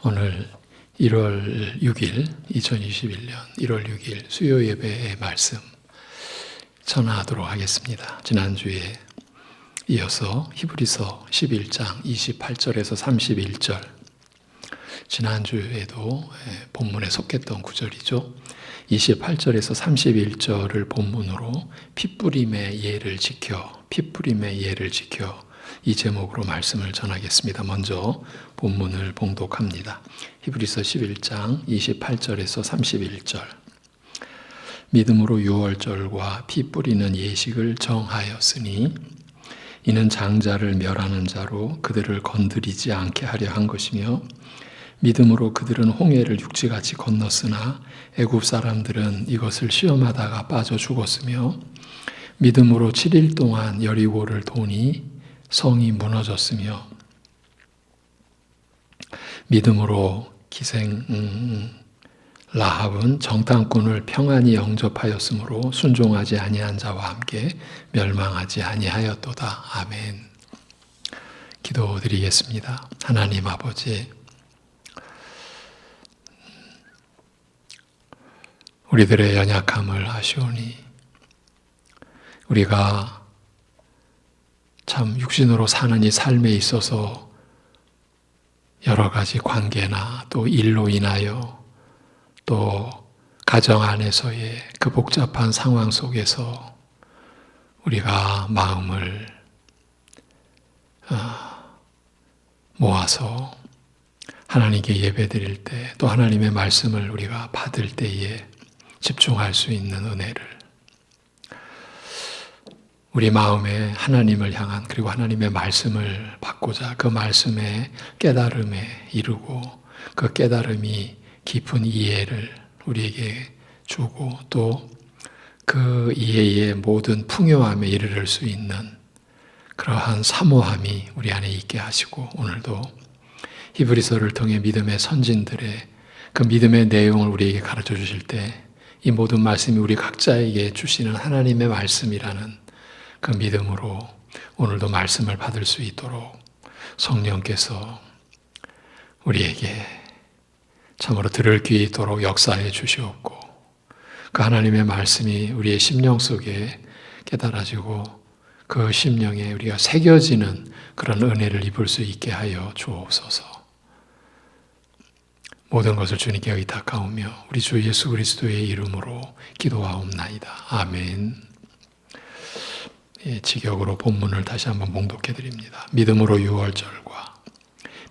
오늘 1월 6일, 2021년 1월 6일 수요 예배의 말씀 전하도록 하겠습니다. 지난주에 이어서 히브리서 11장 28절에서 31절, 지난주에도 본문에 속했던 구절이죠. 28절에서 31절을 본문으로 핏부림의 예를 지켜, 핏부림의 예를 지켜 이 제목으로 말씀을 전하겠습니다. 먼저 본문을 봉독합니다. 히브리서 11장 28절에서 31절. 믿음으로 유월절과 피 뿌리는 예식을 정하였으니 이는 장자를 멸하는 자로 그들을 건드리지 않게 하려 한 것이며, 믿음으로 그들은 홍해를 육지같이 건넜으나 애굽 사람들은 이것을 시험하다가 빠져 죽었으며, 믿음으로 7일 동안 여리고를 도니 성이 무너졌으며, 믿음으로 기생 라합은 정탐꾼을 평안히 영접하였으므로 순종하지 아니한 자와 함께 멸망하지 아니하였도다. 아멘. 기도드리겠습니다. 하나님 아버지, 우리들의 연약함을 아시오니 우리가 참 육신으로 사는 이 삶에 있어서 여러 가지 관계나 또 일로 인하여 또 가정 안에서의 그 복잡한 상황 속에서 우리가 마음을 모아서 하나님께 예배드릴 때, 또 하나님의 말씀을 우리가 받을 때에 집중할 수 있는 은혜를, 우리 마음에 하나님을 향한, 그리고 하나님의 말씀을 받고자 그 말씀의 깨달음에 이르고 그 깨달음이 깊은 이해를 우리에게 주고 또 그 이해의 모든 풍요함에 이르를 수 있는 그러한 사모함이 우리 안에 있게 하시고, 오늘도 히브리서를 통해 믿음의 선진들의 그 믿음의 내용을 우리에게 가르쳐 주실 때 이 모든 말씀이 우리 각자에게 주시는 하나님의 말씀이라는 그 믿음으로 오늘도 말씀을 받을 수 있도록 성령께서 우리에게 참으로 들을 귀 있도록 역사해 주시옵고, 그 하나님의 말씀이 우리의 심령 속에 깨달아지고 그 심령에 우리가 새겨지는 그런 은혜를 입을 수 있게 하여 주옵소서. 모든 것을 주님께 의탁하오며 우리 주 예수 그리스도의 이름으로 기도하옵나이다. 아멘. 직역으로 본문을 다시 한번 봉독해 드립니다. 믿음으로 유월절과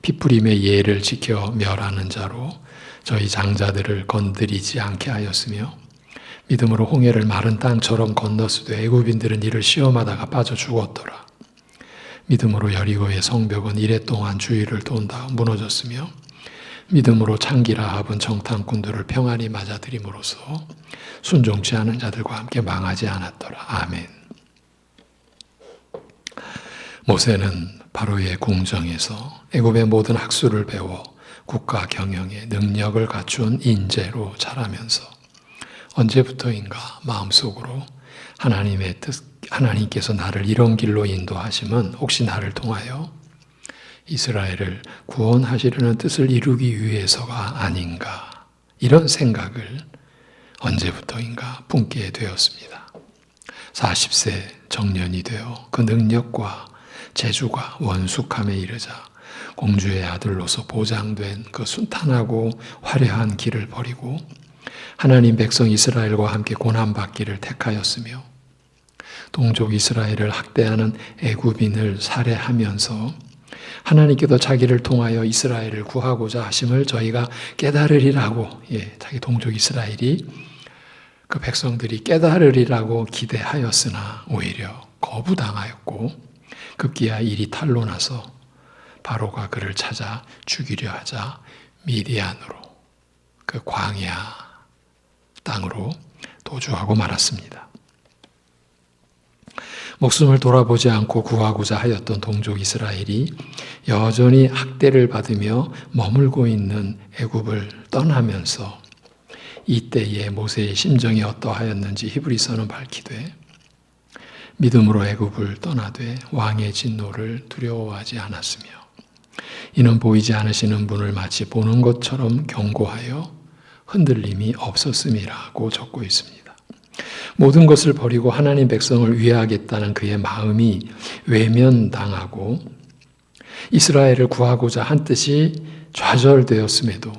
핏부림의 예를 지켜 멸하는 자로 저희 장자들을 건드리지 않게 하였으며, 믿음으로 홍해를 마른 땅처럼 건넜으되 애굽인들은 이를 시험하다가 빠져 죽었더라. 믿음으로 여리고의 성벽은 이레 동안 주위를 돈다 무너졌으며, 믿음으로 창기 라합은 정탐꾼들을 평안히 맞아들임으로써 순종치 않은 자들과 함께 망하지 않았더라. 아멘. 모세는 바로의 궁정에서 애굽의 모든 학술을 배워 국가 경영에 능력을 갖춘 인재로 자라면서 언제부터인가 마음속으로 하나님의 뜻, 하나님께서 나를 이런 길로 인도하심은 혹시 나를 통하여 이스라엘을 구원하시려는 뜻을 이루기 위해서가 아닌가, 이런 생각을 언제부터인가 품게 되었습니다. 40세 정년이 되어 그 능력과 재주가 원숙함에 이르자 공주의 아들로서 보장된 그 순탄하고 화려한 길을 버리고 하나님 백성 이스라엘과 함께 고난받기를 택하였으며, 동족 이스라엘을 학대하는 애굽인을 살해하면서 하나님께도 자기를 통하여 이스라엘을 구하고자 하심을 저희가 깨달으리라고, 자기 동족 이스라엘이, 그 백성들이 깨달으리라고 기대하였으나 오히려 거부당하였고, 급기야 일이 탄로 나서 바로가 그를 찾아 죽이려 하자 미디안으로, 그 광야 땅으로 도주하고 말았습니다. 목숨을 돌아보지 않고 구하고자 하였던 동족 이스라엘이 여전히 학대를 받으며 머물고 있는 애굽을 떠나면서 이때의 모세의 심정이 어떠하였는지 히브리서는 밝히되, 믿음으로 애굽을 떠나되 왕의 진노를 두려워하지 않았으며 이는 보이지 않으시는 분을 마치 보는 것처럼 경고하여 흔들림이 없었음이라고 적고 있습니다. 모든 것을 버리고 하나님 백성을 위하겠다는 그의 마음이 외면당하고 이스라엘을 구하고자 한 뜻이 좌절되었음에도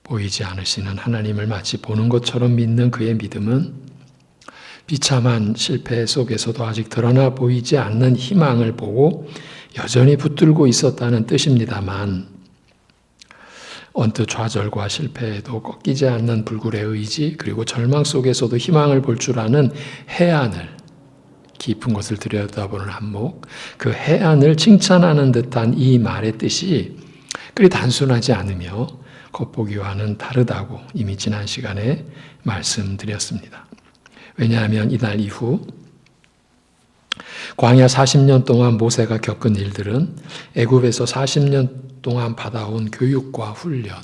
보이지 않으시는 하나님을 마치 보는 것처럼 믿는 그의 믿음은 비참한 실패 속에서도 아직 드러나 보이지 않는 희망을 보고 여전히 붙들고 있었다는 뜻입니다만, 언뜻 좌절과 실패에도 꺾이지 않는 불굴의 의지, 그리고 절망 속에서도 희망을 볼 줄 아는 해안을, 깊은 것을 들여다보는 한목, 그 해안을 칭찬하는 듯한 이 말의 뜻이 그리 단순하지 않으며 겉보기와는 다르다고 이미 지난 시간에 말씀드렸습니다. 왜냐하면 이날 이후 광야 40년 동안 모세가 겪은 일들은 애굽에서 40년 동안 받아온 교육과 훈련,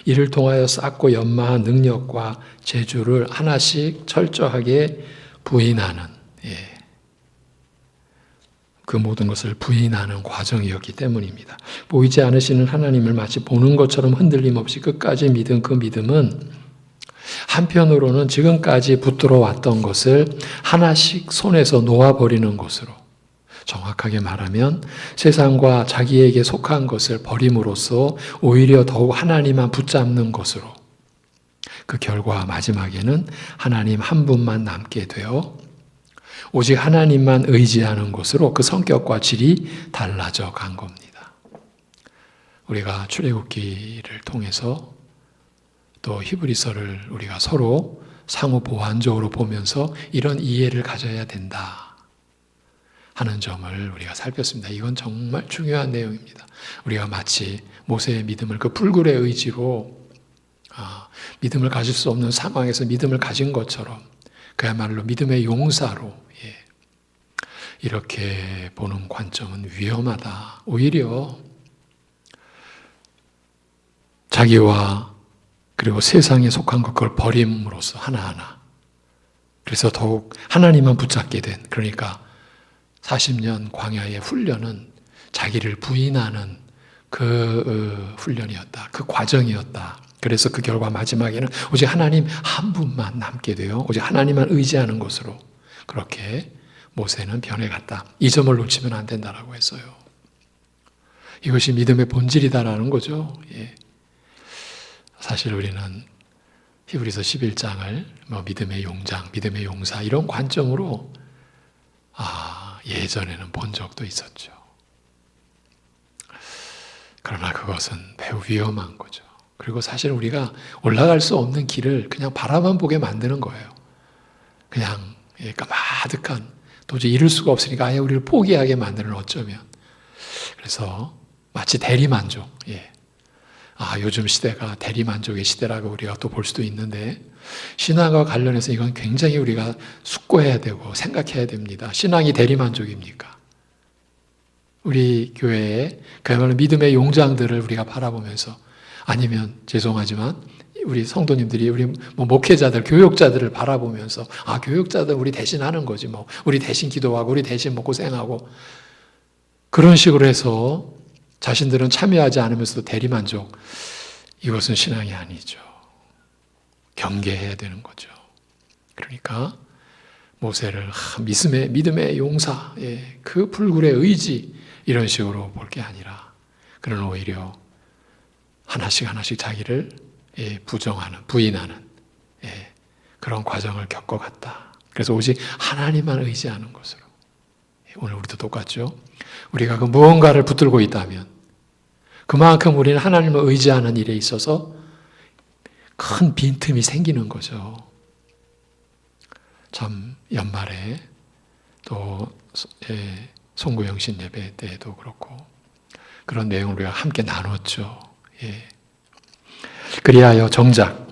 이를 통하여 쌓고 연마한 능력과 재주를 하나씩 철저하게 부인하는, 그 모든 것을 부인하는 과정이었기 때문입니다. 보이지 않으시는 하나님을 마치 보는 것처럼 흔들림 없이 끝까지 믿은 그 믿음은 한편으로는 지금까지 붙들어 왔던 것을 하나씩 손에서 놓아버리는 것으로, 정확하게 말하면 세상과 자기에게 속한 것을 버림으로써 오히려 더욱 하나님만 붙잡는 것으로, 그 결과 마지막에는 하나님 한 분만 남게 되어 오직 하나님만 의지하는 것으로 그 성격과 질이 달라져 간 겁니다. 우리가 출애굽기를 통해서 또 히브리서를 우리가 서로 상호 보완적으로 보면서 이런 이해를 가져야 된다 하는 점을 우리가 살폈습니다. 이건 정말 중요한 내용입니다. 우리가 마치 모세의 믿음을 그 불굴의 의지로 믿음을 가질 수 없는 상황에서 믿음을 가진 것처럼, 그야말로 믿음의 용사로 이렇게 보는 관점은 위험하다. 오히려 자기와 그리고 세상에 속한 것, 그걸 버림으로써 하나하나, 그래서 더욱 하나님만 붙잡게 된, 그러니까 40년 광야의 훈련은 자기를 부인하는 그 훈련이었다. 그 과정이었다. 그래서 그 결과 마지막에는 오직 하나님 한 분만 남게 되어 오직 하나님만 의지하는 것으로 그렇게 모세는 변해갔다. 이 점을 놓치면 안 된다라고 했어요. 이것이 믿음의 본질이다라는 거죠. 사실 우리는 히브리서 11장을 믿음의 용장, 믿음의 용사 이런 관점으로 예전에는 본 적도 있었죠. 그러나 그것은 매우 위험한 거죠. 그리고 사실 우리가 올라갈 수 없는 길을 그냥 바라만 보게 만드는 거예요. 그냥 까마득한, 도저히 이룰 수가 없으니까 아예 우리를 포기하게 만드는, 어쩌면. 그래서 마치 대리만족. 요즘 시대가 대리만족의 시대라고 우리가 또 볼 수도 있는데, 신앙과 관련해서 이건 굉장히 우리가 숙고해야 되고 생각해야 됩니다. 신앙이 대리만족입니까? 우리 교회에 그야말로 믿음의 용장들을 우리가 바라보면서, 아니면 죄송하지만 우리 성도님들이 우리 목회자들, 교육자들을 바라보면서 교육자들 우리 대신 하는 거지 우리 대신 기도하고 우리 대신 고생하고 그런 식으로 해서 자신들은 참여하지 않으면서도 대리만족, 이것은 신앙이 아니죠. 경계해야 되는 거죠. 그러니까 모세를 믿음의 용사, 그 불굴의 의지 이런 식으로 볼 게 아니라, 그는 오히려 하나씩 자기를 부인하는 그런 과정을 겪어갔다. 그래서 오직 하나님만 의지하는 것으로. 오늘 우리도 똑같죠. 우리가 그 무언가를 붙들고 있다면 그만큼 우리는 하나님을 의지하는 일에 있어서 큰 빈틈이 생기는 거죠. 참 연말에 또 송구영신 예배 때도 그렇고 그런 내용을 우리가 함께 나눴죠. 그리하여 정작,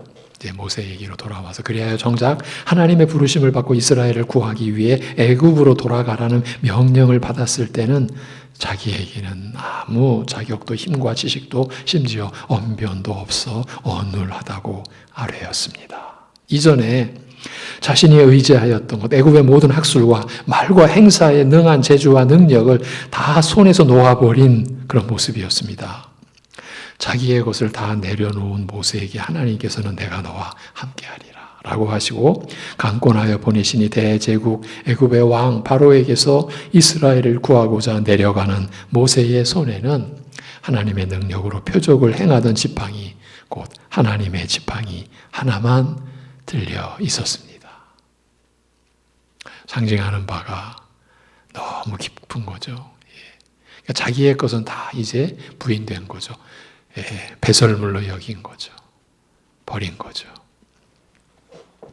모세 얘기로 돌아와서 그리하여 정작 하나님의 부르심을 받고 이스라엘을 구하기 위해 애굽으로 돌아가라는 명령을 받았을 때는 자기에게는 아무 자격도 힘과 지식도 심지어 언변도 없어 어눌하다고 아뢰었습니다. 이전에 자신이 의지하였던 것, 애굽의 모든 학술과 말과 행사에 능한 재주와 능력을 다 손에서 놓아버린 그런 모습이었습니다. 자기의 것을 다 내려놓은 모세에게 하나님께서는 내가 너와 함께하리라 라고 하시고 강권하여 보내시니 대제국 애굽의 왕 바로에게서 이스라엘을 구하고자 내려가는 모세의 손에는 하나님의 능력으로 표적을 행하던 지팡이, 곧 하나님의 지팡이 하나만 들려 있었습니다. 상징하는 바가 너무 깊은 거죠. 그러니까 자기의 것은 다 이제 부인된 거죠. 배설물로 여긴 거죠. 버린 거죠.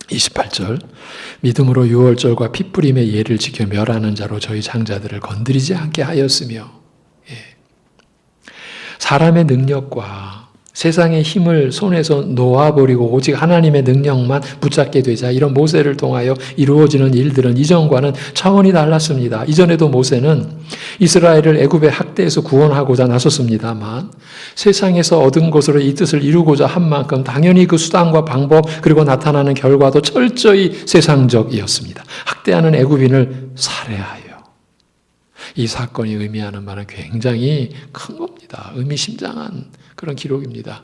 28절 믿음으로 유월절과 핏부림의 예를 지켜 멸하는 자로 저희 장자들을 건드리지 않게 하였으며 사람의 능력과 세상의 힘을 손에서 놓아버리고 오직 하나님의 능력만 붙잡게 되자 이런 모세를 통하여 이루어지는 일들은 이전과는 차원이 달랐습니다. 이전에도 모세는 이스라엘을 애굽의 학대에서 구원하고자 나섰습니다만 세상에서 얻은 것으로 이 뜻을 이루고자 한 만큼 당연히 그 수단과 방법 그리고 나타나는 결과도 철저히 세상적이었습니다. 학대하는 애굽인을 살해하여 이 사건이 의미하는 바는 굉장히 큰 겁니다. 의미심장한 그런 기록입니다.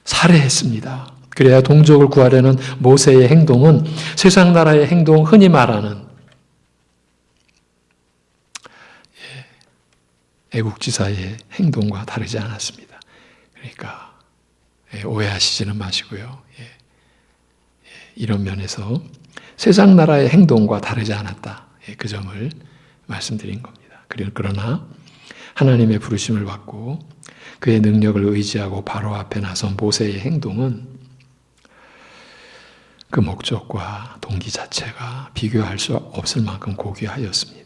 살해했습니다. 그래야 동족을 구하려는 모세의 행동은 세상 나라의 행동, 흔히 말하는 애국지사의 행동과 다르지 않았습니다. 그러니까 오해하시지는 마시고요. 이런 면에서 세상 나라의 행동과 다르지 않았다. 그 점을 말씀드린 겁니다. 그러나 하나님의 부르심을 받고 그의 능력을 의지하고 바로 앞에 나선 모세의 행동은 그 목적과 동기 자체가 비교할 수 없을 만큼 고귀하였습니다.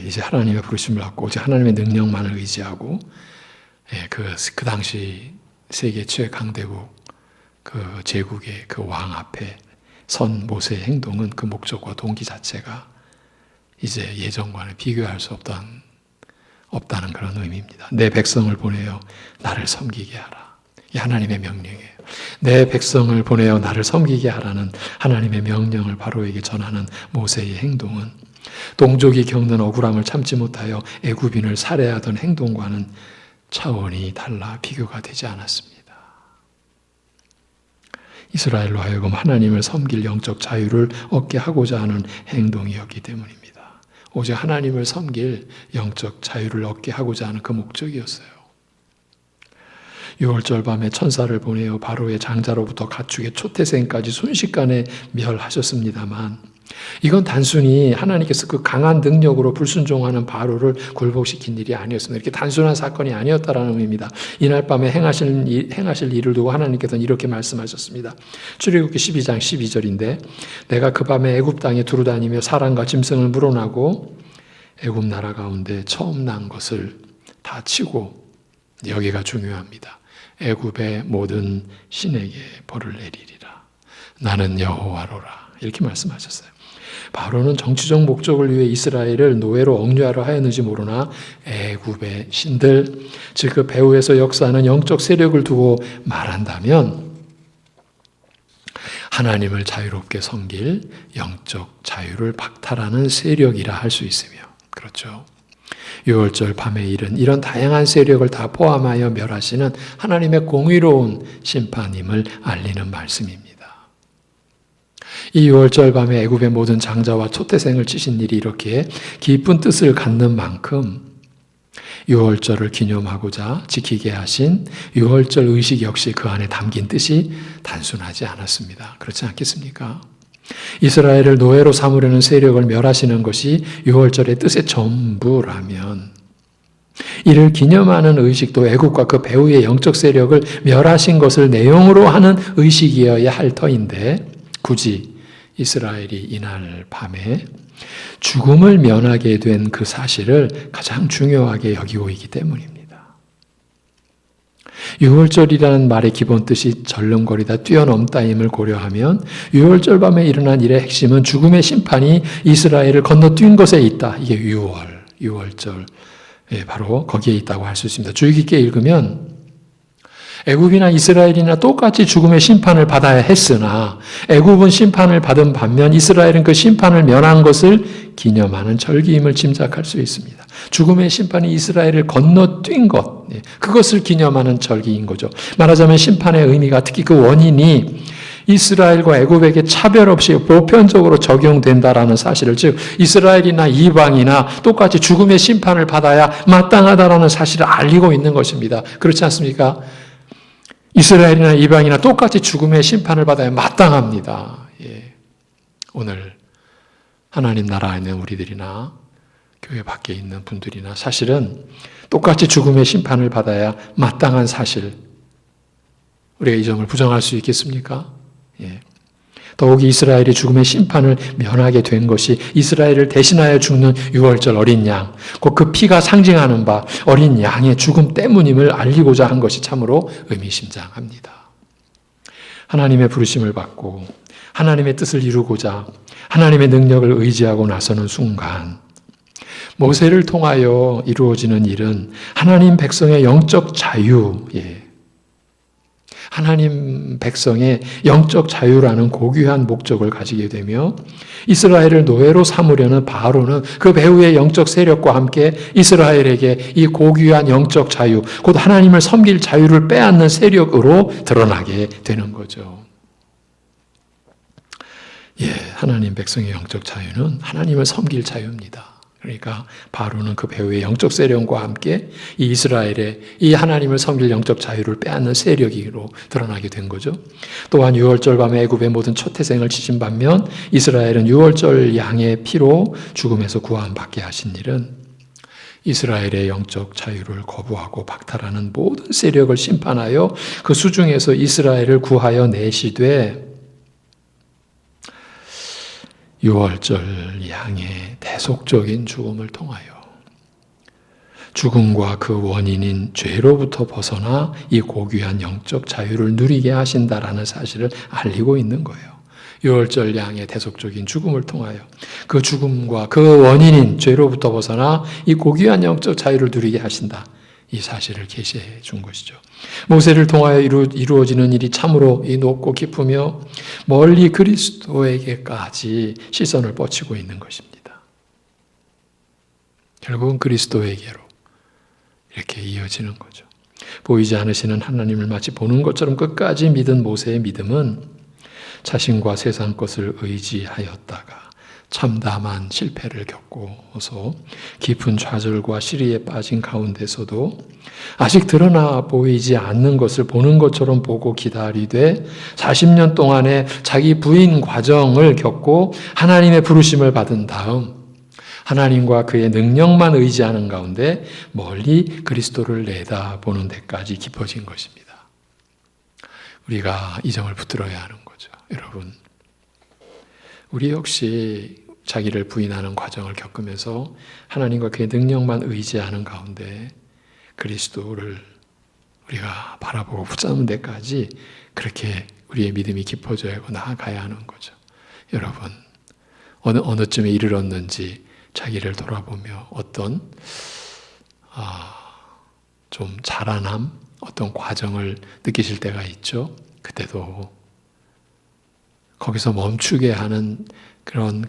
이제 하나님의 부르심을 받고 오직 하나님의 능력만을 의지하고 그 당시 세계 최강대국 그 제국의 그 왕 앞에 선 모세의 행동은 그 목적과 동기 자체가 이제 예전과는 비교할 수 없다는 그런 의미입니다. 내 백성을 보내어 나를 섬기게 하라. 이 하나님의 명령이에요. 내 백성을 보내어 나를 섬기게 하라는 하나님의 명령을 바로에게 전하는 모세의 행동은 동족이 겪는 억울함을 참지 못하여 애굽인을 살해하던 행동과는 차원이 달라 비교가 되지 않았습니다. 이스라엘로 하여금 하나님을 섬길 영적 자유를 얻게 하고자 하는 행동이었기 때문입니다. 오직 하나님을 섬길 영적 자유를 얻게 하고자 하는 그 목적이었어요. 6월절 밤에 천사를 보내어 바로의 장자로부터 가축의 초태생까지 순식간에 멸하셨습니다만 이건 단순히 하나님께서 그 강한 능력으로 불순종하는 바로를 굴복시킨 일이 아니었습니다. 이렇게 단순한 사건이 아니었다라는 의미입니다. 이날 밤에 행하실 일을 두고 하나님께서는 이렇게 말씀하셨습니다. 출애굽기 12장 12절인데 내가 그 밤에 애굽 땅에 두루다니며 사람과 짐승을 물어나고 애굽 나라 가운데 처음 난 것을 다 치고 여기가 중요합니다. 애굽의 모든 신에게 벌을 내리리라. 나는 여호와로라. 이렇게 말씀하셨어요. 바로는 정치적 목적을 위해 이스라엘을 노예로 억류하려 하였는지 모르나 애굽의 신들, 즉 그 배후에서 역사하는 영적 세력을 두고 말한다면 하나님을 자유롭게 섬길 영적 자유를 박탈하는 세력이라 할 수 있으며 그렇죠. 6월절 밤의 일은 이런 다양한 세력을 다 포함하여 멸하시는 하나님의 공의로운 심판임을 알리는 말씀입니다. 이 6월절 밤에 애굽의 모든 장자와 초태생을 치신 일이 이렇게 깊은 뜻을 갖는 만큼 6월절을 기념하고자 지키게 하신 6월절 의식 역시 그 안에 담긴 뜻이 단순하지 않았습니다. 그렇지 않겠습니까? 이스라엘을 노예로 삼으려는 세력을 멸하시는 것이 6월절의 뜻의 전부라면 이를 기념하는 의식도 애국과 그 배후의 영적 세력을 멸하신 것을 내용으로 하는 의식이어야 할 터인데 굳이 이스라엘이 이날 밤에 죽음을 면하게 된 그 사실을 가장 중요하게 여기고 있기 때문입니다. 6월절이라는 말의 기본 뜻이 절름거리다 뛰어넘다임을 고려하면 6월절 밤에 일어난 일의 핵심은 죽음의 심판이 이스라엘을 건너뛴 것에 있다. 이게 6월절 바로 거기에 있다고 할 수 있습니다. 주의 깊게 읽으면 애굽이나 이스라엘이나 똑같이 죽음의 심판을 받아야 했으나 애굽은 심판을 받은 반면 이스라엘은 그 심판을 면한 것을 기념하는 절기임을 짐작할 수 있습니다. 죽음의 심판이 이스라엘을 건너뛴 것, 그것을 기념하는 절기인 거죠. 말하자면 심판의 의미가, 특히 그 원인이 이스라엘과 애굽에게 차별 없이 보편적으로 적용된다라는 사실을, 즉 이스라엘이나 이방이나 똑같이 죽음의 심판을 받아야 마땅하다라는 사실을 알리고 있는 것입니다. 그렇지 않습니까? 이스라엘이나 이방이나 똑같이 죽음의 심판을 받아야 마땅합니다. 예. 오늘 하나님 나라에 있는 우리들이나 교회 밖에 있는 분들이나 사실은 똑같이 죽음의 심판을 받아야 마땅한 사실, 우리가 이 점을 부정할 수 있겠습니까? 예. 더욱이 이스라엘이 죽음의 심판을 면하게 된 것이 이스라엘을 대신하여 죽는 유월절 어린 양, 곧 그 피가 상징하는 바 어린 양의 죽음 때문임을 알리고자 한 것이 참으로 의미심장합니다. 하나님의 부르심을 받고 하나님의 뜻을 이루고자 하나님의 능력을 의지하고 나서는 순간 모세를 통하여 이루어지는 일은 하나님 백성의 영적 자유, 하나님 백성의 영적 자유라는 고귀한 목적을 가지게 되며 이스라엘을 노예로 삼으려는 바로는 그 배후의 영적 세력과 함께 이스라엘에게 이 고귀한 영적 자유, 곧 하나님을 섬길 자유를 빼앗는 세력으로 드러나게 되는 거죠. 하나님 백성의 영적 자유는 하나님을 섬길 자유입니다. 그러니까 바로는 그 배후의 영적 세력과 함께 이 이스라엘의 이 하나님을 섬길 영적 자유를 빼앗는 세력으로 드러나게 된 거죠. 또한 유월절 밤에 애굽의 모든 첫 태생을 치신 반면 이스라엘은 유월절 양의 피로 죽음에서 구원받게 하신 일은 이스라엘의 영적 자유를 거부하고 박탈하는 모든 세력을 심판하여 그 수중에서 이스라엘을 구하여 내시되 유월절 양의 대속적인 죽음을 통하여 죽음과 그 원인인 죄로부터 벗어나 이 고귀한 영적 자유를 누리게 하신다라는 사실을 알리고 있는 거예요. 유월절 양의 대속적인 죽음을 통하여 그 죽음과 그 원인인 죄로부터 벗어나 이 고귀한 영적 자유를 누리게 하신다. 이 사실을 계시해 준 것이죠. 모세를 통하여 이루어지는 일이 참으로 이 높고 깊으며 멀리 그리스도에게까지 시선을 뻗치고 있는 것입니다. 결국은 그리스도에게로 이렇게 이어지는 거죠. 보이지 않으시는 하나님을 마치 보는 것처럼 끝까지 믿은 모세의 믿음은 자신과 세상 것을 의지하였다가 참담한 실패를 겪고서 깊은 좌절과 시리에 빠진 가운데서도 아직 드러나 보이지 않는 것을 보는 것처럼 보고 기다리되 40년 동안의 자기 부인 과정을 겪고 하나님의 부르심을 받은 다음 하나님과 그의 능력만 의지하는 가운데 멀리 그리스도를 내다보는 데까지 깊어진 것입니다. 우리가 이 점을 붙들어야 하는 거죠. 여러분, 우리 역시 자기를 부인하는 과정을 겪으면서 하나님과 그의 능력만 의지하는 가운데 그리스도를 우리가 바라보고 붙잡는 데까지 그렇게 우리의 믿음이 깊어져야 하고 나아가야 하는 거죠. 여러분, 어느쯤에 이르렀는지 자기를 돌아보며 어떤 좀 자라남, 어떤 과정을 느끼실 때가 있죠. 그때도 거기서 멈추게 하는 그런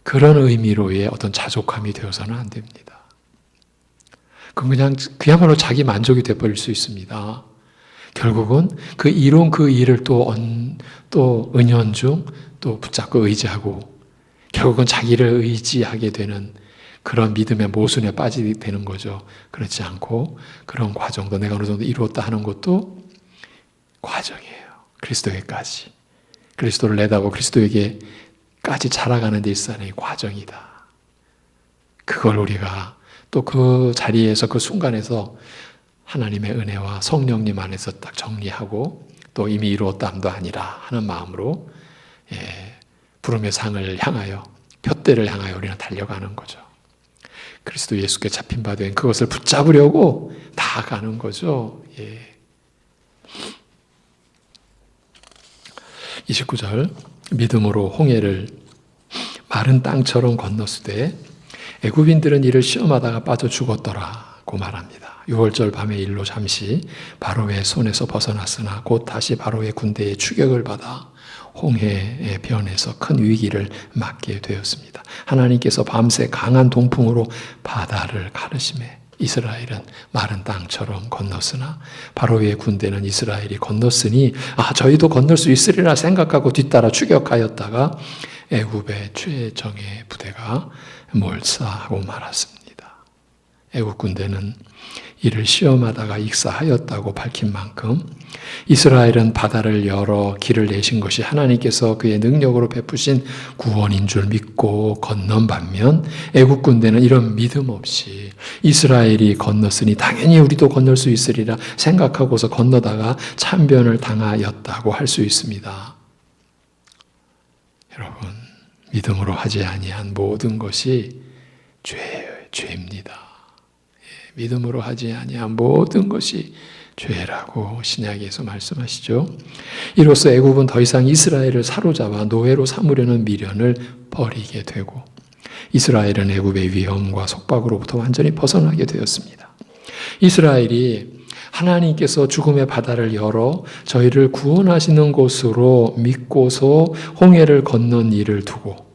의미로의 어떤 자족함이 되어서는 안 됩니다. 그건 그야말로 자기 만족이 되어버릴 수 있습니다. 결국은 그 이룬 그 일을 또 은연중 또 붙잡고 의지하고 결국은 자기를 의지하게 되는 그런 믿음의 모순에 빠지게 되는 거죠. 그렇지 않고 그런 과정도 내가 어느 정도 이루었다 하는 것도 과정이에요. 그리스도에게까지. 그리스도를 내다보고 그리스도에게까지 자라가는 데 있어서의 과정이다. 그걸 우리가 또 그 자리에서 그 순간에서 하나님의 은혜와 성령님 안에서 딱 정리하고 또 이미 이루었다함도 아니라 하는 마음으로 부름의 상을 향하여 푯대를 향하여 우리는 달려가는 거죠. 그리스도 예수께 잡힌 바 된 그것을 붙잡으려고 나아가는 거죠. 29절 믿음으로 홍해를 마른 땅처럼 건넜으되 애굽인들은 이를 시험하다가 빠져 죽었더라. 말합니다. 6월절 밤의 일로 잠시 바로의 손에서 벗어났으나 곧 다시 바로의 군대의 추격을 받아 홍해의 변에서 큰 위기를 맞게 되었습니다. 하나님께서 밤새 강한 동풍으로 바다를 가르시매 이스라엘은 마른 땅처럼 건넜으나 바로의 군대는 이스라엘이 건넜으니 저희도 건널 수 있으리라 생각하고 뒤따라 추격하였다가 애굽의 최정예 부대가 몰사하고 말았습니다. 애굽 군대는 이를 시험하다가 익사하였다고 밝힌 만큼 이스라엘은 바다를 열어 길을 내신 것이 하나님께서 그의 능력으로 베푸신 구원인 줄 믿고 건넌 반면 애굽 군대는 이런 믿음 없이 이스라엘이 건넜으니 당연히 우리도 건널 수 있으리라 생각하고서 건너다가 참변을 당하였다고 할 수 있습니다. 여러분, 믿음으로 하지 아니한 모든 것이 죄입니다. 믿음으로 하지 아니한 모든 것이 죄라고 신약에서 말씀하시죠. 이로써 애굽은 더 이상 이스라엘을 사로잡아 노예로 삼으려는 미련을 버리게 되고 이스라엘은 애굽의 위험과 속박으로부터 완전히 벗어나게 되었습니다. 이스라엘이 하나님께서 죽음의 바다를 열어 저희를 구원하시는 곳으로 믿고서 홍해를 건넌 일을 두고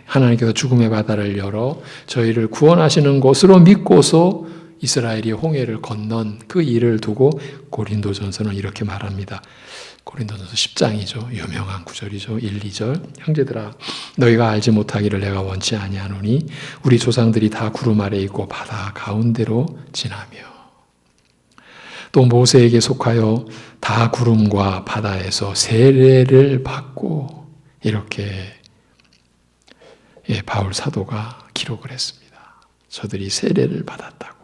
하나님께서 죽음의 바다를 열어 저희를 구원하시는 것으로 믿고서 이스라엘이 홍해를 건넌 그 일을 두고 고린도전서는 이렇게 말합니다. 고린도전서 10장이죠. 유명한 구절이죠. 1, 2절. 형제들아 너희가 알지 못하기를 내가 원치 아니하노니 우리 조상들이 다 구름 아래 있고 바다 가운데로 지나며 또 모세에게 속하여 다 구름과 바다에서 세례를 받고 이렇게 바울 사도가 기록을 했습니다. 저들이 세례를 받았다고.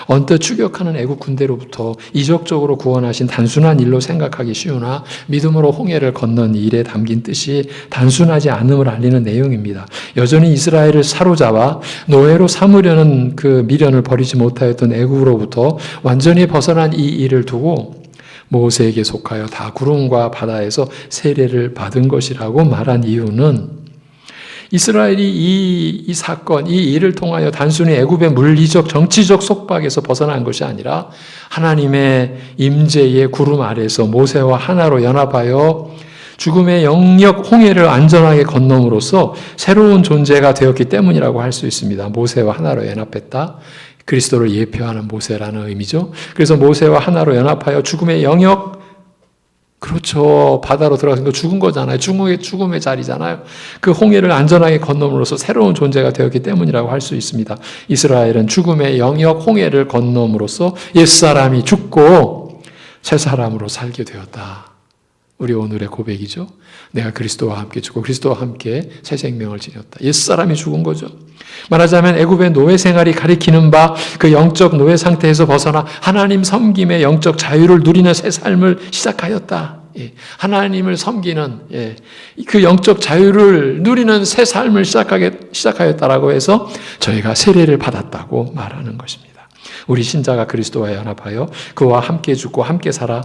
언뜻 추격하는 애국 군대로부터 이적적으로 구원하신 단순한 일로 생각하기 쉬우나 믿음으로 홍해를 건넌 일에 담긴 뜻이 단순하지 않음을 알리는 내용입니다. 여전히 이스라엘을 사로잡아 노예로 삼으려는 그 미련을 버리지 못하였던 애국으로부터 완전히 벗어난 이 일을 두고 모세에게 속하여 다 구름과 바다에서 세례를 받은 것이라고 말한 이유는 이스라엘이 이 사건, 이 일을 통하여 단순히 애굽의 물리적, 정치적 속박에서 벗어난 것이 아니라 하나님의 임재의 구름 아래서 모세와 하나로 연합하여 죽음의 영역 홍해를 안전하게 건너므로써 새로운 존재가 되었기 때문이라고 할 수 있습니다. 모세와 하나로 연합했다. 그리스도를 예표하는 모세라는 의미죠. 그래서 모세와 하나로 연합하여 죽음의 영역, 그렇죠. 바다로 들어가서 죽은 거잖아요. 죽음의 자리잖아요. 그 홍해를 안전하게 건너므로써 새로운 존재가 되었기 때문이라고 할 수 있습니다. 이스라엘은 죽음의 영역 홍해를 건너므로써 옛사람이 죽고 새 사람으로 살게 되었다. 우리 오늘의 고백이죠. 내가 그리스도와 함께 죽고 그리스도와 함께 새 생명을 지녔다. 옛사람이 죽은 거죠. 말하자면 애굽의 노예 생활이 가리키는 바 그 영적 노예 상태에서 벗어나 하나님 섬김의 영적 자유를 누리는 새 삶을 시작하였다. 하나님을 섬기는 그 영적 자유를 누리는 새 삶을 시작하였다라고 해서 저희가 세례를 받았다고 말하는 것입니다. 우리 신자가 그리스도와 연합하여 그와 함께 죽고 함께 살아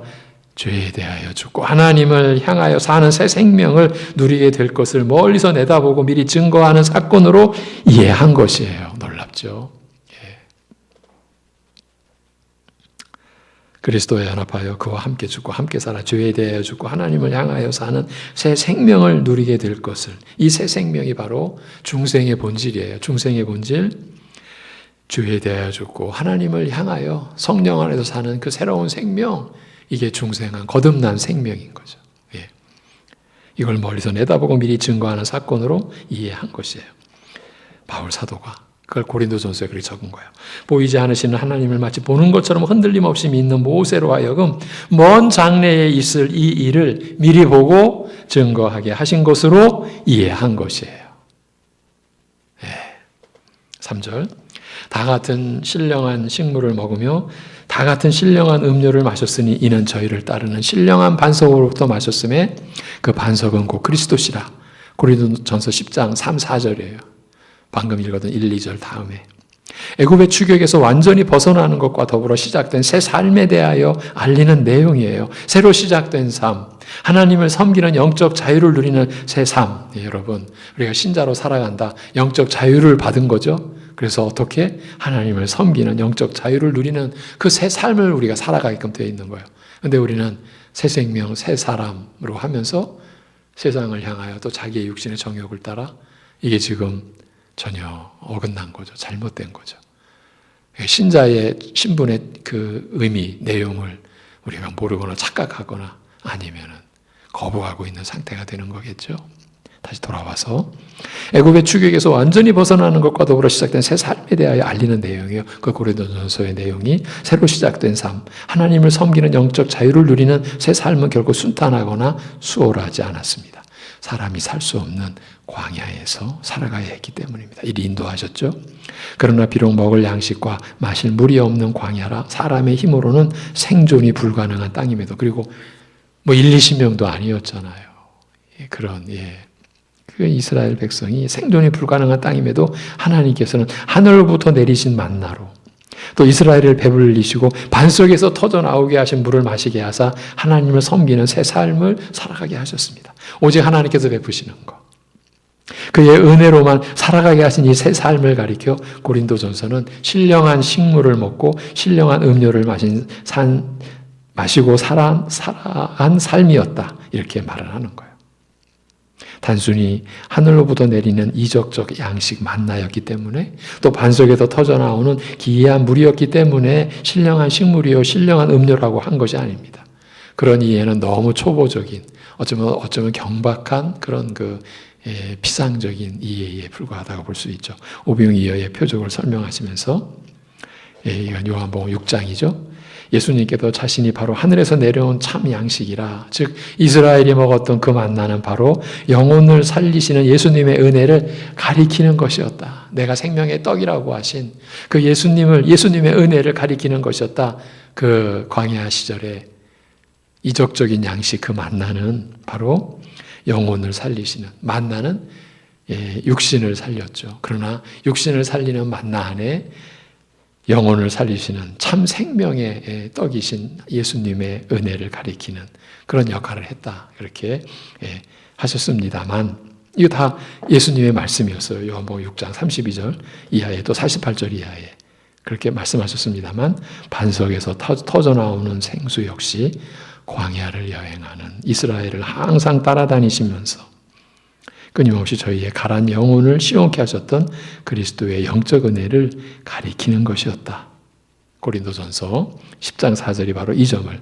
죄에 대하여 죽고 하나님을 향하여 사는 새 생명을 누리게 될 것을 멀리서 내다보고 미리 증거하는 사건으로 이해한 것이에요. 놀랍죠? 그리스도에 연합하여 그와 함께 죽고 함께 살아 죄에 대하여 죽고 하나님을 향하여 사는 새 생명을 누리게 될 것을, 이 새 생명이 바로 중생의 본질이에요. 중생의 본질, 죄에 대하여 죽고 하나님을 향하여 성령 안에서 사는 그 새로운 생명, 이게 중생한 거듭난 생명인 거죠. 이걸 멀리서 내다보고 미리 증거하는 사건으로 이해한 것이에요. 바울 사도가 그걸 고린도전서에 그렇게 적은 거예요. 보이지 않으시는 하나님을 마치 보는 것처럼 흔들림 없이 믿는 모세로 하여금 먼 장래에 있을 이 일을 미리 보고 증거하게 하신 것으로 이해한 것이에요. 3절 다 같은 신령한 식물을 먹으며 다 같은 신령한 음료를 마셨으니 이는 저희를 따르는 신령한 반석으로부터 마셨음에 그 반석은 곧 그리스도시라. 고린도전서 10장 3, 4절이에요. 방금 읽었던 1, 2절 다음에. 애굽의 추격에서 완전히 벗어나는 것과 더불어 시작된 새 삶에 대하여 알리는 내용이에요. 새로 시작된 삶, 하나님을 섬기는 영적 자유를 누리는 새 삶. 여러분, 우리가 신자로 살아간다. 영적 자유를 받은 거죠. 그래서 어떻게 하나님을 섬기는 영적 자유를 누리는 그 새 삶을 우리가 살아가게끔 되어 있는 거예요. 근데 우리는 새 생명, 새 사람으로 하면서 세상을 향하여 또 자기의 육신의 정욕을 따라 이게 지금 전혀 어긋난 거죠. 잘못된 거죠. 신자의 신분의 그 의미, 내용을 우리가 모르거나 착각하거나 아니면은 거부하고 있는 상태가 되는 거겠죠. 다시 돌아와서 애굽의 추격에서 완전히 벗어나는 것과 더불어 시작된 새 삶에 대하여 알리는 내용이에요. 그 고린도전서의 내용이 새로 시작된 삶, 하나님을 섬기는 영적 자유를 누리는 새 삶은 결코 순탄하거나 수월하지 않았습니다. 사람이 살 수 없는 광야에서 살아가야 했기 때문입니다. 이리 인도하셨죠. 그러나 비록 먹을 양식과 마실 물이 없는 광야라 사람의 힘으로는 생존이 불가능한 땅임에도, 그리고 뭐 1, 20명도 아니었잖아요. 그런 그 이스라엘 백성이 생존이 불가능한 땅임에도 하나님께서는 하늘로부터 내리신 만나로 또 이스라엘을 배불리시고 반석에서 터져 나오게 하신 물을 마시게 하사 하나님을 섬기는 새 삶을 살아가게 하셨습니다. 오직 하나님께서 베푸시는 것, 그의 은혜로만 살아가게 하신 이 새 삶을 가리켜 고린도전서는 신령한 식물을 먹고 신령한 음료를 마시고 살아간 삶이었다, 이렇게 말을 하는 거예요. 단순히 하늘로부터 내리는 이적적 양식 만나였기 때문에, 또 반석에서 터져나오는 기이한 물이었기 때문에 신령한 식물이요 신령한 음료라고 한 것이 아닙니다. 그런 이해는 너무 초보적인, 어쩌면 경박한 그런 피상적인 이해에 불과하다고 볼 수 있죠. 오병이어의 표적을 설명하시면서, 이건 요한복음 6장이죠. 예수님께서 자신이 바로 하늘에서 내려온 참 양식이라, 즉 이스라엘이 먹었던 그 만나는 바로 영혼을 살리시는 예수님의 은혜를 가리키는 것이었다. 내가 생명의 떡이라고 하신 그 예수님의 은혜를 가리키는 것이었다. 그 광야 시절에 이적적인 양식, 그 만나는 바로 영혼을 살리시는, 만나는 육신을 살렸죠. 그러나 육신을 살리는 만나 안에 영혼을 살리시는 참 생명의 떡이신 예수님의 은혜를 가리키는 그런 역할을 했다, 이렇게 하셨습니다만, 이거 다 예수님의 말씀이었어요. 요한복음 6장 32절 이하에 또 48절 이하에 그렇게 말씀하셨습니다만, 반석에서 터져 나오는 생수 역시 광야를 여행하는 이스라엘을 항상 따라다니시면서 끊임없이 저희의 가란 영혼을 시원케 하셨던 그리스도의 영적 은혜를 가리키는 것이었다. 고린도전서 10장 4절이 바로 이 점을,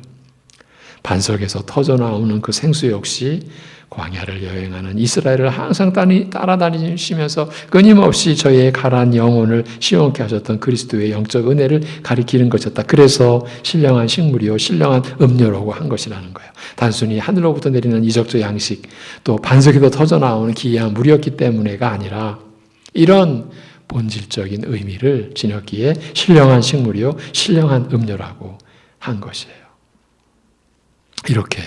반석에서 터져 나오는 그 생수 역시 광야를 여행하는 이스라엘을 항상 따라다니시면서 끊임없이 저희의 가란 영혼을 시원케 하셨던 그리스도의 영적 은혜를 가리키는 것이었다. 그래서 신령한 식물이요 신령한 음료라고 한 것이라는 거예요. 단순히 하늘로부터 내리는 이적적 양식, 또 반석에서 터져 나오는 기이한 물이었기 때문에가 아니라 이런 본질적인 의미를 지녔기에 신령한 식물이요 신령한 음료라고 한 것이에요. 이렇게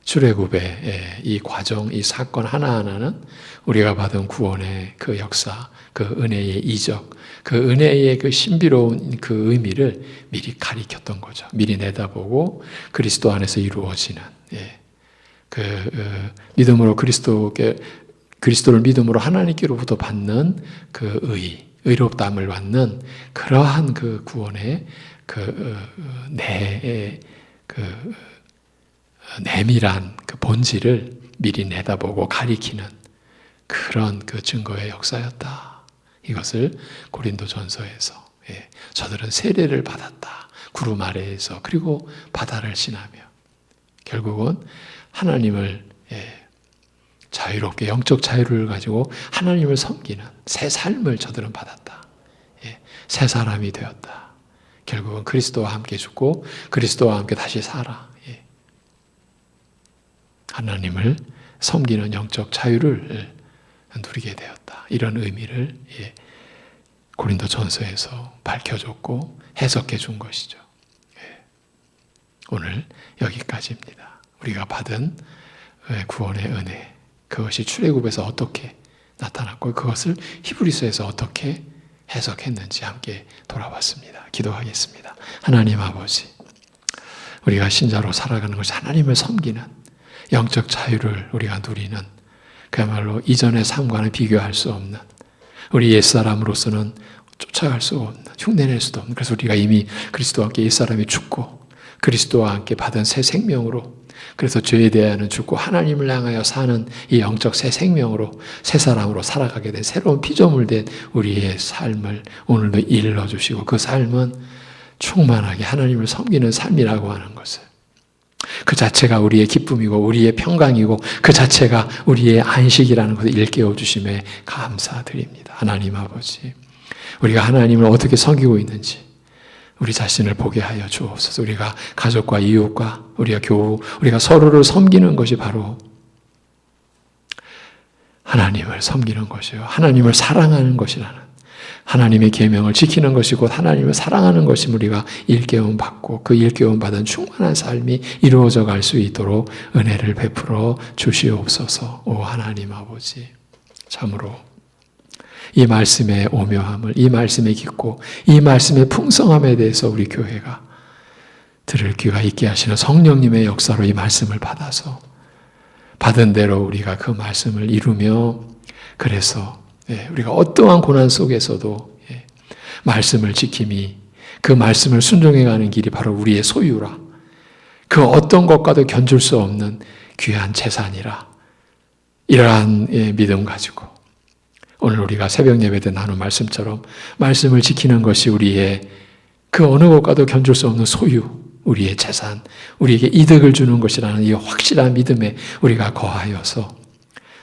출애굽의 이 과정, 이 사건 하나하나는 우리가 받은 구원의 그 역사, 그 은혜의 이적, 그 은혜의 그 신비로운 그 의미를 미리 가리켰던 거죠. 미리 내다보고 그리스도 안에서 이루어지는, 믿음으로 그리스도를 믿음으로 하나님께로부터 받는 그 의롭다함을 받는 그러한 그 구원의 내밀한 그 본질을 미리 내다보고 가리키는 그런 그 증거의 역사였다. 이것을 고린도전서에서 저들은 세례를 받았다. 구름 아래에서, 그리고 바다를 지나며 결국은 하나님을 자유롭게 영적 자유를 가지고 하나님을 섬기는 새 삶을 저들은 받았다. 새 사람이 되었다. 결국은 그리스도와 함께 죽고 그리스도와 함께 다시 살아 하나님을 섬기는 영적 자유를 누리게 되었다. 이런 의미를 고린도전서에서 밝혀줬고 해석해 준 것이죠. 오늘 여기까지입니다. 우리가 받은 구원의 은혜, 그것이 출애굽에서 어떻게 나타났고 그것을 히브리서에서 어떻게 해석했는지 함께 돌아봤습니다. 기도하겠습니다. 하나님 아버지, 우리가 신자로 살아가는 것이 하나님을 섬기는 영적 자유를 우리가 누리는, 그야말로 이전의 삶과는 비교할 수 없는 우리 옛사람으로서는 쫓아갈 수 없는, 흉내낼 수도 없는, 그래서 우리가 이미 그리스도와 함께 옛사람이 죽고 그리스도와 함께 받은 새 생명으로, 그래서 죄에 대하여는 죽고 하나님을 향하여 사는 이 영적 새 생명으로, 새 사람으로 살아가게 된 새로운 피조물된 우리의 삶을 오늘도 일러주시고, 그 삶은 충만하게 하나님을 섬기는 삶이라고 하는 것을, 그 자체가 우리의 기쁨이고 우리의 평강이고 그 자체가 우리의 안식이라는 것을 일깨워 주심에 감사드립니다. 하나님 아버지, 우리가 하나님을 어떻게 섬기고 있는지 우리 자신을 보게 하여 주옵소서. 우리가 가족과 이웃과 우리가 교우, 우리가 서로를 섬기는 것이 바로 하나님을 섬기는 것이요, 하나님을 사랑하는 것이라는, 하나님의 계명을 지키는 것이 곧 하나님을 사랑하는 것임 우리가 일깨움 받고 그 일깨움 받은 충만한 삶이 이루어져 갈 수 있도록 은혜를 베풀어 주시옵소서. 오 하나님 아버지, 참으로 이 말씀의 오묘함을, 이 말씀의 깊고 이 말씀의 풍성함에 대해서 우리 교회가 들을 귀가 있게 하시는 성령님의 역사로 이 말씀을 받아서 받은 대로 우리가 그 말씀을 이루며, 그래서 우리가 어떠한 고난 속에서도 말씀을 지킴이, 그 말씀을 순종해가는 길이 바로 우리의 소유라, 그 어떤 것과도 견줄 수 없는 귀한 재산이라, 이러한 믿음 가지고 오늘 우리가 새벽 예배 때 나눈 말씀처럼 말씀을 지키는 것이 우리의 그 어느 것과도 견줄 수 없는 소유, 우리의 재산, 우리에게 이득을 주는 것이라는 이 확실한 믿음에 우리가 거하여서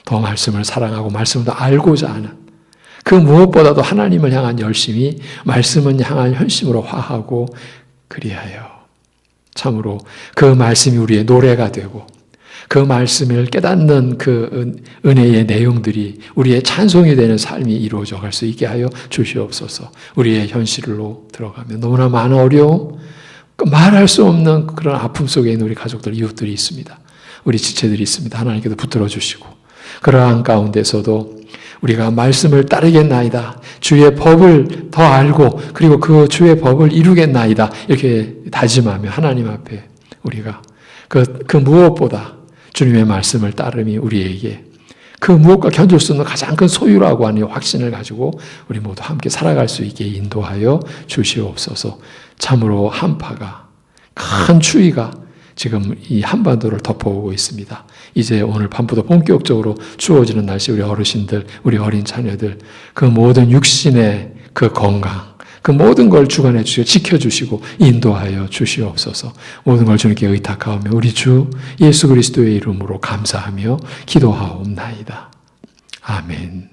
더 말씀을 사랑하고 말씀을 더 알고자 하는, 그 무엇보다도 하나님을 향한 열심이 말씀을 향한 현심으로 화하고, 그리하여 참으로 그 말씀이 우리의 노래가 되고 그 말씀을 깨닫는 그 은혜의 내용들이 우리의 찬송이 되는 삶이 이루어져 갈 수 있게 하여 주시옵소서. 우리의 현실로 들어가면 너무나 많은 어려움, 말할 수 없는 그런 아픔 속에 있는 우리 가족들, 이웃들이 있습니다. 우리 지체들이 있습니다. 하나님께서 붙들어 주시고, 그러한 가운데서도 우리가 말씀을 따르겠나이다, 주의 법을 더 알고 그리고 그 주의 법을 이루겠나이다, 이렇게 다짐하며 하나님 앞에 우리가 그 무엇보다 주님의 말씀을 따름이 우리에게 그 무엇과 견줄 수 없는 가장 큰 소유라고 하는 확신을 가지고 우리 모두 함께 살아갈 수 있게 인도하여 주시옵소서. 참으로 한파가, 큰 추위가 지금 이 한반도를 덮어오고 있습니다. 이제 오늘 밤부터 본격적으로 추워지는 날씨, 우리 어르신들, 우리 어린 자녀들, 그 모든 육신의 그 건강, 그 모든 걸 주관해 주시고 지켜주시고 인도하여 주시옵소서. 모든 걸 주님께 의탁하오며 우리 주 예수 그리스도의 이름으로 감사하며 기도하옵나이다. 아멘.